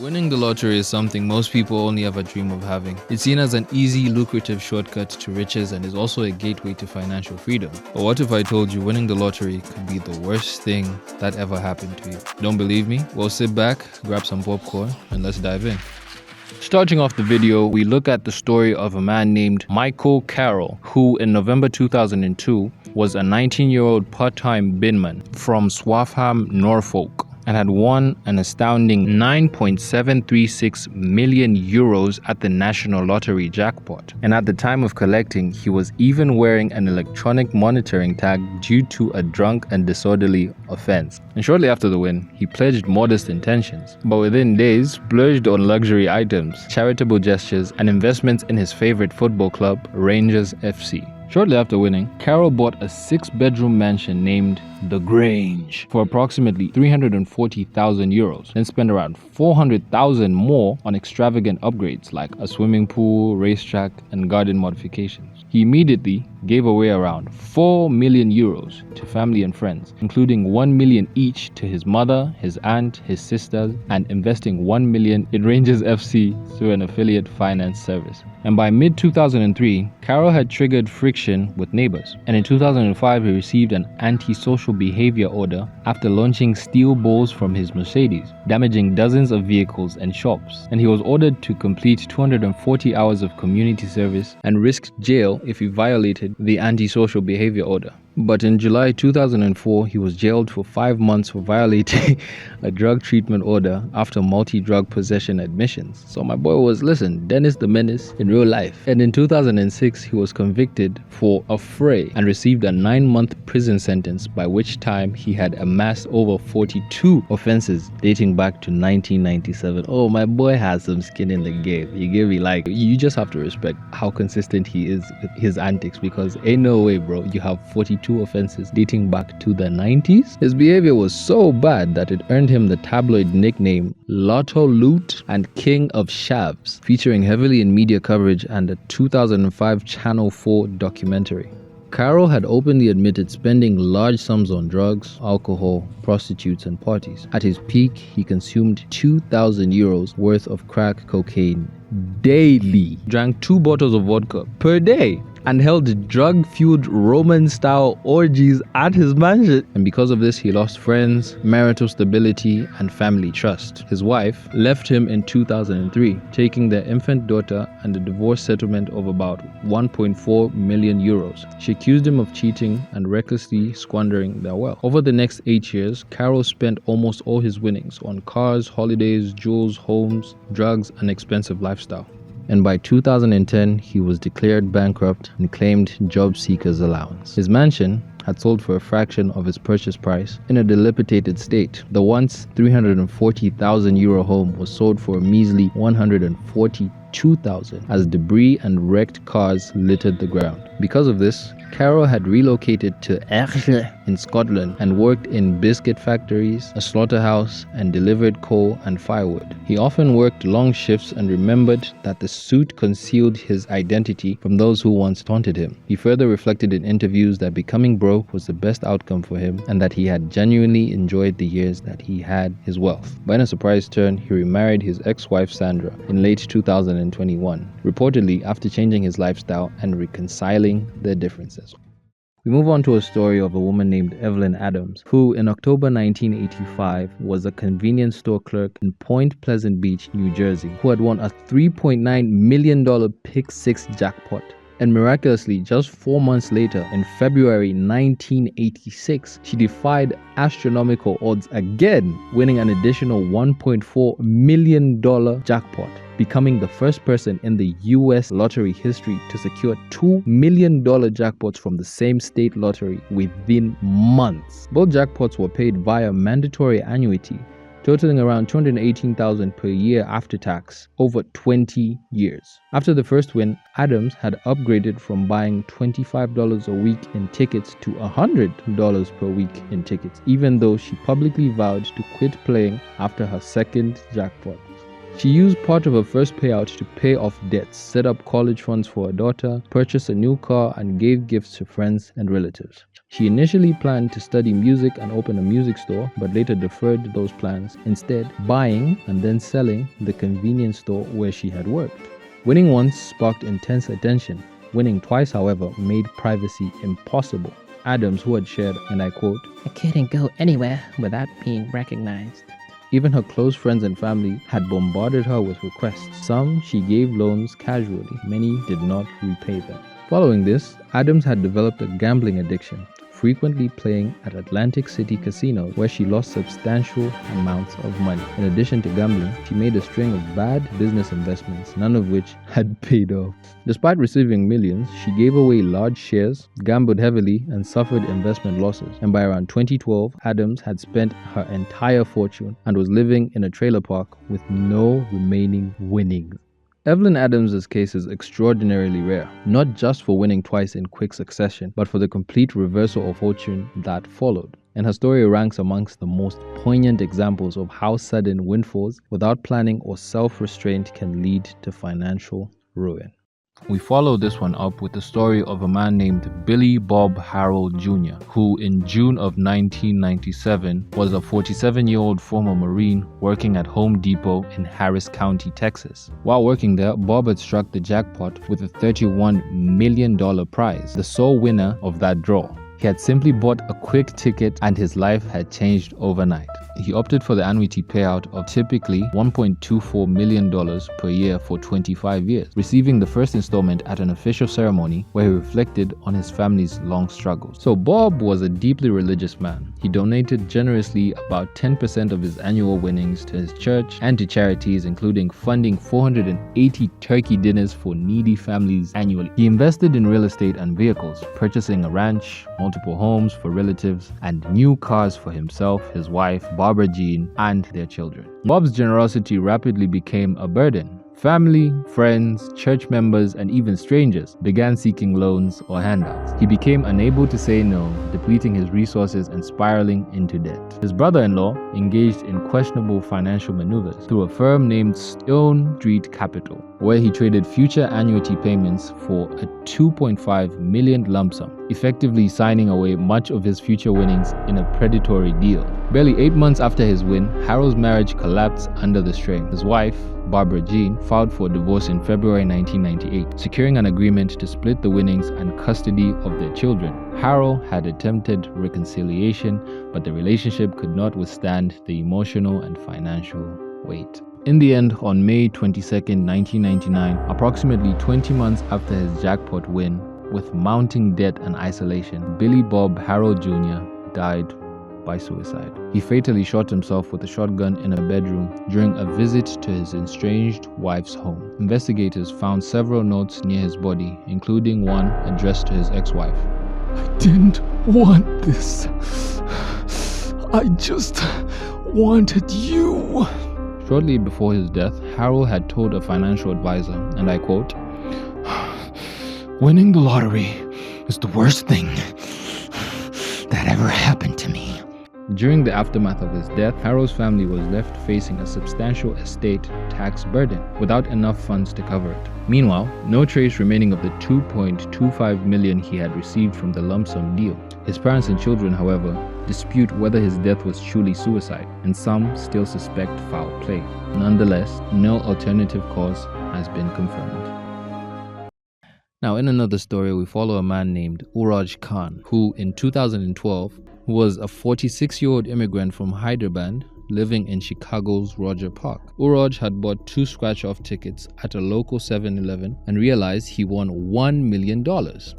Winning the lottery is something most people only ever dream of having. It's seen as an easy, lucrative shortcut to riches and is also a gateway to financial freedom. But what if I told you winning the lottery could be the worst thing that ever happened to you? Don't believe me? Well, sit back, grab some popcorn, and let's dive in. Starting off the video, we look at the story of a man named Michael Carroll, who in November 2002 was a 19-year-old part-time binman from Swaffham, Norfolk, and had won an astounding 9.736 million euros at the National Lottery jackpot. And at the time of collecting, he was even wearing an electronic monitoring tag due to a drunk and disorderly offense. And shortly after the win, he pledged modest intentions, but within days, splurged on luxury items, charitable gestures, and investments in his favorite football club, Rangers FC. Shortly after winning, Carroll bought a 6-bedroom mansion named The Grange for approximately 340,000 euros, then spent around 400,000 more on extravagant upgrades like a swimming pool, racetrack, and garden modifications. He immediately gave away around 4 million euros to family and friends, including 1 million each to his mother, his aunt, his sisters, and investing 1 million in Rangers FC through an affiliate finance service. And by mid-2003, Carroll had triggered friction with neighbors. And in 2005, he received an anti-social behavior order after launching steel balls from his Mercedes, damaging dozens of vehicles and shops. And he was ordered to complete 240 hours of community service and risked jail if he violated the anti-social behavior order. But in July 2004, he was jailed for 5 months for violating a drug treatment order after multi-drug possession admissions. So my boy was, Dennis the Menace in real life. And in 2006, he was convicted for a fray and received a 9-month prison sentence, by which time he had amassed over 42 offenses dating back to 1997. Oh, my boy has some skin in the game. You give me you just have to respect how consistent he is with his antics, because ain't no way, bro, you have 42 offenses dating back to the 90s. His behavior was so bad that it earned him the tabloid nickname Lotto Loot and King of Shavs, featuring heavily in media coverage and a 2005 Channel 4 documentary. Carroll had openly admitted spending large sums on drugs, alcohol, prostitutes, and parties. At his peak, he consumed 2,000 euros worth of crack cocaine daily, drank 2 bottles of vodka per day, and held drug-fueled Roman-style orgies at his mansion. And because of this, he lost friends, marital stability, and family trust. His wife left him in 2003, taking their infant daughter and a divorce settlement of about 1.4 million euros. She accused him of cheating and recklessly squandering their wealth. Over the next 8 years, Carroll spent almost all his winnings on cars, holidays, jewels, homes, drugs, and expensive lifestyle. And by 2010, he was declared bankrupt and claimed job seekers allowance. His mansion had sold for a fraction of its purchase price in a dilapidated state. The once 340,000 euro home was sold for a measly 142,000 as debris and wrecked cars littered the ground. Because of this, Carroll had relocated to Erchle in Scotland and worked in biscuit factories, a slaughterhouse, and delivered coal and firewood. He often worked long shifts and remembered that the suit concealed his identity from those who once taunted him. He further reflected in interviews that becoming broke was the best outcome for him and that he had genuinely enjoyed the years that he had his wealth. But in a surprise turn, he remarried his ex-wife Sandra in late 2021, reportedly after changing his lifestyle and reconciling their differences. We move on to a story of a woman named Evelyn Adams, who in October 1985 was a convenience store clerk in Point Pleasant Beach, New Jersey, who had won a $3.9 million Pick 6 jackpot. And miraculously, just 4 months later, in February 1986, she defied astronomical odds again, winning an additional $1.4 million jackpot, becoming the first person in the US lottery history to secure $2 million jackpots from the same state lottery within months. Both jackpots were paid via mandatory annuity, totaling around $218,000 per year after tax over 20 years. After the first win, Adams had upgraded from buying $25 a week in tickets to $100 per week in tickets, even though she publicly vowed to quit playing after her second jackpot. She used part of her first payout to pay off debts, set up college funds for her daughter, purchased a new car, and gave gifts to friends and relatives. She initially planned to study music and open a music store, but later deferred those plans, instead buying and then selling the convenience store where she had worked. Winning once sparked intense attention. Winning twice, however, made privacy impossible. Adams, who had shared, and I quote, "I couldn't go anywhere without being recognized." Even her close friends and family had bombarded her with requests. Some she gave loans casually, many did not repay them. Following this, Adams had developed a gambling addiction, frequently playing at Atlantic City casinos where she lost substantial amounts of money. In addition to gambling, she made a string of bad business investments, none of which had paid off. Despite receiving millions, she gave away large shares, gambled heavily, and suffered investment losses. And by around 2012, Adams had spent her entire fortune and was living in a trailer park with no remaining winnings. Evelyn Adams' case is extraordinarily rare, not just for winning twice in quick succession, but for the complete reversal of fortune that followed. And her story ranks amongst the most poignant examples of how sudden windfalls without planning or self-restraint can lead to financial ruin. We follow this one up with the story of a man named Billy Bob Harrell Jr., who in June of 1997 was a 47-year-old former Marine working at Home Depot in Harris County, Texas. While working there, Bob had struck the jackpot with a $31 million prize, the sole winner of that draw. He had simply bought a quick ticket and his life had changed overnight. He opted for the annuity payout of typically $1.24 million per year for 25 years, receiving the first installment at an official ceremony where he reflected on his family's long struggles. So Bob was a deeply religious man. He donated generously about 10% of his annual winnings to his church and to charities, including funding 480 turkey dinners for needy families annually. He invested in real estate and vehicles, purchasing a ranch, multiple homes for relatives, and new cars for himself, his wife, Barbara Jean, and their children. Bob's generosity rapidly became a burden. Family, friends, church members, and even strangers began seeking loans or handouts. He became unable to say no, depleting his resources and spiraling into debt. His brother-in-law engaged in questionable financial maneuvers through a firm named Stone Street Capital, where he traded future annuity payments for a $2.5 million lump sum, effectively signing away much of his future winnings in a predatory deal. Barely 8 months after his win, Harrell's marriage collapsed under the strain. His wife, Barbara Jean, filed for divorce in February 1998, securing an agreement to split the winnings and custody of their children. Harrell had attempted reconciliation, but the relationship could not withstand the emotional and financial weight. In the end, on May 22, 1999, approximately 20 months after his jackpot win, with mounting debt and isolation, Billy Bob Harrell Jr. died by suicide. He fatally shot himself with a shotgun in a bedroom during a visit to his estranged wife's home. Investigators found several notes near his body, including one addressed to his ex-wife. "I didn't want this. I just wanted you." Shortly before his death, Harrell had told a financial advisor, and I quote, "Winning the lottery is the worst thing that ever happened to me." During the aftermath of his death, Harrell's family was left facing a substantial estate tax burden without enough funds to cover it. Meanwhile, no trace remaining of the $2.25 million he had received from the lump sum deal. His parents and children, however, dispute whether his death was truly suicide, and some still suspect foul play. Nonetheless, no alternative cause has been confirmed. Now, in another story, we follow a man named Uraj Khan, who in 2012 was a 46-year-old immigrant from Hyderabad living in Chicago's Roger Park. Uraj had bought 2 scratch-off tickets at a local 7-Eleven and realized he won $1 million.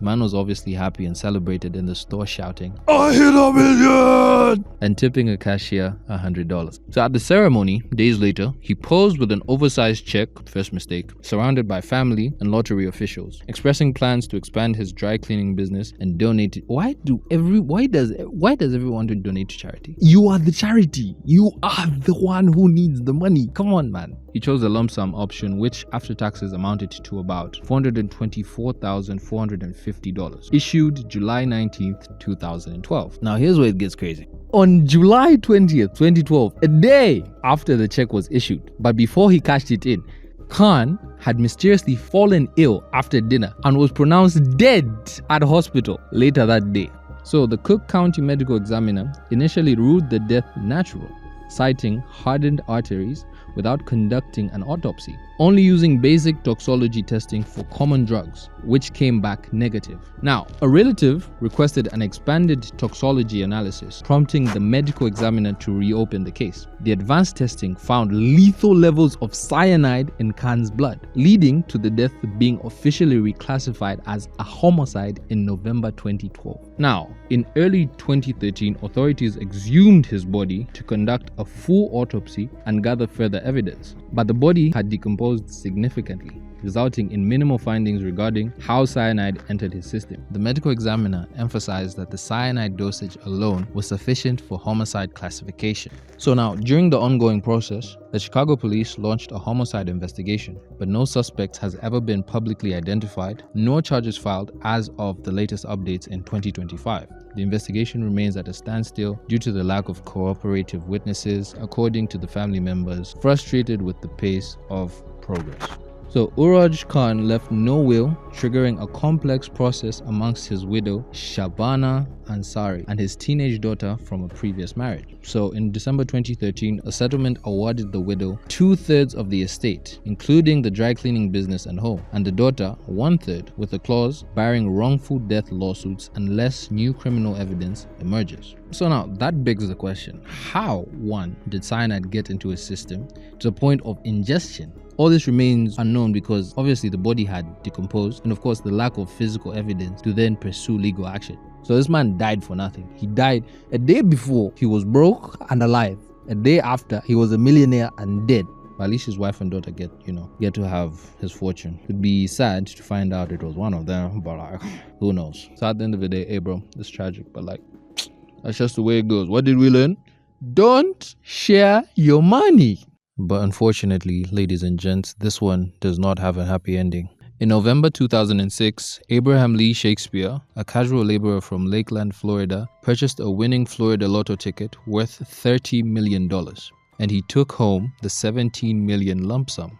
Man was obviously happy and celebrated in the store, shouting, "I hit $1 million!" and tipping a cashier $100. So at the ceremony, days later, he posed with an oversized check, first mistake, surrounded by family and lottery officials, expressing plans to expand his dry cleaning business and donate it. Why does everyone want to donate to charity? You are the charity. You are the one who needs the money. Come on, man. He chose the lump sum option, which after taxes amounted to about $424,450, issued July 19th, 2012. Now here's where it gets crazy. On July 20th, 2012, a day after the check was issued, but before he cashed it in, Khan had mysteriously fallen ill after dinner and was pronounced dead at hospital later that day. So the Cook County Medical Examiner initially ruled the death natural, citing hardened arteries without conducting an autopsy, only using basic toxicology testing for common drugs, which came back negative. Now, a relative requested an expanded toxicology analysis, prompting the medical examiner to reopen the case. The advanced testing found lethal levels of cyanide in Khan's blood, leading to the death being officially reclassified as a homicide in November 2012. Now, in early 2013, authorities exhumed his body to conduct a full autopsy and gather further evidence, but the body had decomposed significantly, resulting in minimal findings regarding how cyanide entered his system. The medical examiner emphasized that the cyanide dosage alone was sufficient for homicide classification. So now, during the ongoing process, the Chicago police launched a homicide investigation, but no suspect has ever been publicly identified, nor charges filed as of the latest updates in 2025. The investigation remains at a standstill due to the lack of cooperative witnesses, according to the family members, frustrated with the pace of progress. So Uraj Khan left no will, triggering a complex process amongst his widow Shabana Ansari and his teenage daughter from a previous marriage. So in December 2013, a settlement awarded the widow 2/3 of the estate, including the dry cleaning business and home, and the daughter 1/3, with a clause barring wrongful death lawsuits unless new criminal evidence emerges. So now that begs the question, how, one, did cyanide get into his system to the point of ingestion? All this remains unknown because obviously the body had decomposed, and of course the lack of physical evidence to then pursue legal action. So this man died for nothing. He died a day before he was broke and alive. A day after he was a millionaire and dead. But at least his wife and daughter get to have his fortune. It'd be sad to find out it was one of them, but who knows? So at the end of the day, hey bro, it's tragic, but that's just the way it goes. What did we learn? Don't share your money. But unfortunately, ladies and gents, this one does not have a happy ending. In November 2006, Abraham Lee Shakespeare, a casual laborer from Lakeland, Florida, purchased a winning Florida lotto ticket worth $30 million, and he took home the $17 million lump sum.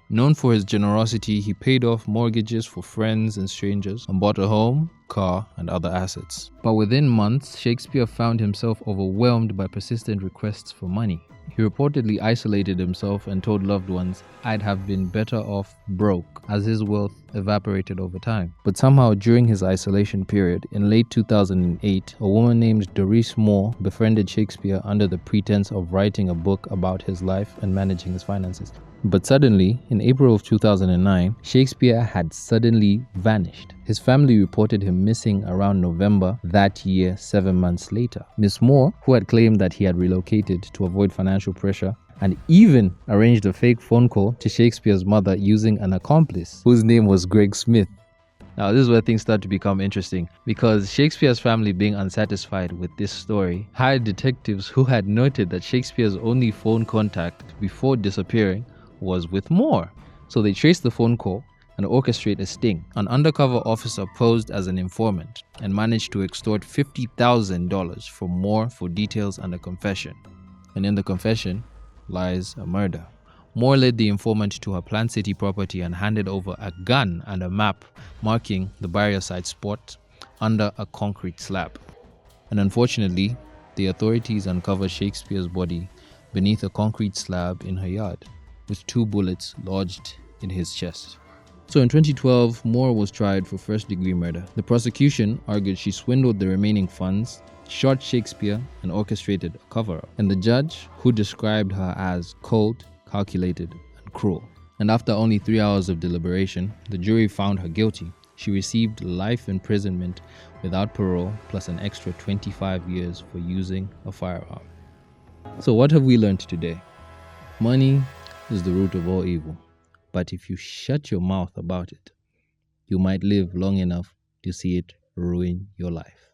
Known for his generosity, he paid off mortgages for friends and strangers and bought a home, car, and other assets. But within months, Shakespeare found himself overwhelmed by persistent requests for money. He reportedly isolated himself and told loved ones, "I'd have been better off broke," as his wealth evaporated over time. But somehow during his isolation period, in late 2008, a woman named Doris Moore befriended Shakespeare under the pretense of writing a book about his life and managing his finances. But suddenly, in April of 2009, Shakespeare had suddenly vanished. His family reported him missing around November that year, 7 months later. Miss Moore, who had claimed that he had relocated to avoid financial pressure, and even arranged a fake phone call to Shakespeare's mother using an accomplice whose name was Greg Smith. Now, this is where things start to become interesting, because Shakespeare's family, being unsatisfied with this story, hired detectives who had noted that Shakespeare's only phone contact before disappearing was with Moore. So they traced the phone call and orchestrated a sting. An undercover officer posed as an informant and managed to extort $50,000 from Moore for details and a confession. And in the confession lies a murder. Moore led the informant to her Plant City property and handed over a gun and a map marking the burial site spot under a concrete slab. And unfortunately, the authorities uncovered Shakespeare's body beneath a concrete slab in her yard, with 2 bullets lodged in his chest. So in 2012, Moore was tried for first-degree murder. The prosecution argued she swindled the remaining funds, shot Shakespeare, and orchestrated a cover-up. And the judge, who described her as cold, calculated, and cruel. And after only 3 hours of deliberation, the jury found her guilty. She received life imprisonment without parole, plus an extra 25 years for using a firearm. So what have we learned today? Money is the root of all evil. But if you shut your mouth about it, you might live long enough to see it ruin your life.